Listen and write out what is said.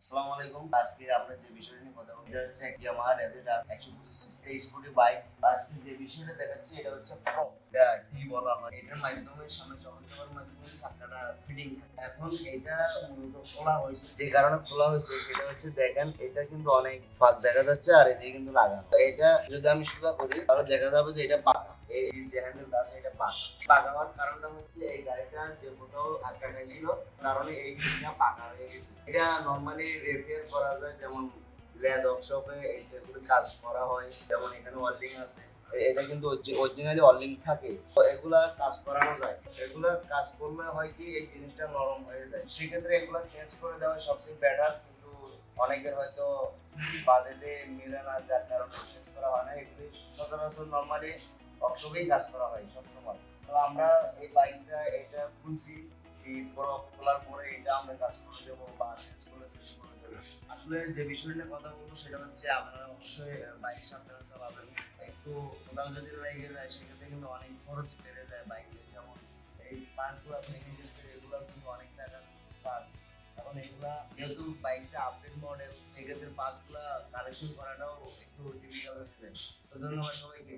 আসসালামু আলাইকুম। আজকে আমরা যে বিষয় নিয়ে কথা বলবো এটা হচ্ছে ইয়ামাহা রেজেটা 125 সিসি এই স্কুটি বাইক। আজকে যে বিষয়টা দেখাচ্ছি এটা হচ্ছে ফ্রম এটা টি বলা হয়। এটার মাধ্যমে সামনে চলন্ত দেওয়ার মাধ্যমে চাকাটা ফিটিং থাকে। এখন এটা মূলত খোলা হয়েছে। যে কারণে খোলা হয়েছে সেটা হচ্ছে দেখেন এটা কিন্তু অনেক ফাঁক দেখা যাচ্ছে আর এদিকে কিন্তু লাগানো। এটা যদি আমি সোজা করি তাহলে দেখা যাবে যে এটা পাকা। এই যে হ্যান্ডেলটা আছে এটা পাকা। পাকা হওয়ার কারণটা হচ্ছে এই গাড়িটা যে কোথাও ধাক্কা খাইছিল কারণে এই জিনিসটা পাকা হয়ে গেছে। এটা নরমালি রিপেয়ার করা যায়, যেমন ল্যাদ ওয়ার্কশপে এগুলো কাজ করা হয়, যেমন এখানে ওয়েল্ডিং আছে। এটা কিন্তু অরিজিনালি ওয়েল্ডিং থাকে, তো এগুলা কাজ করানো যায়। এগুলা কাজ করলে হয় কি এই জিনিসটা নরম হয়ে যায়, সেক্ষেত্রে এগুলা চেঞ্জ করে দেওয়া সবচেয়ে বেটার। কিন্তু অনেকের হয়তো বাজেটে মিলে না, যার কারণে চেঞ্জ করা হয় না। এগুলি সচরাচর নরমালি ওয়ার্কশপেই কাজ করা হয় সবসময়। তো আমরা এই বাইকটা এটা খুলছি, এই খোলার পরে এটা আমরা কাজ করে দেবো বা চেঞ্জ করে দেবো। আসলে যে বিষয় নিয়ে কথা বলবো সেটা হচ্ছে আপনারা অবশ্যই বাইক সাবধানে চালাবেন। একটু কোথাও যদি লেগে যায় সেক্ষেত্রে কিন্তু অনেক খরচ বেড়ে যায় বাইকে। যেমন এই পার্টসগুলো ভেঙে গেছে, এগুলো কিন্তু অনেক টাকার পার্টস। এখন এগুলা যেহেতু বাইকটা আপডেট মডেল, সেক্ষেত্রে পার্টসগুলা কালেকশন করাটাও একটু ডিফিকাল্ট হয়ে যায়। তো ধন্যবাদ সবাইকে।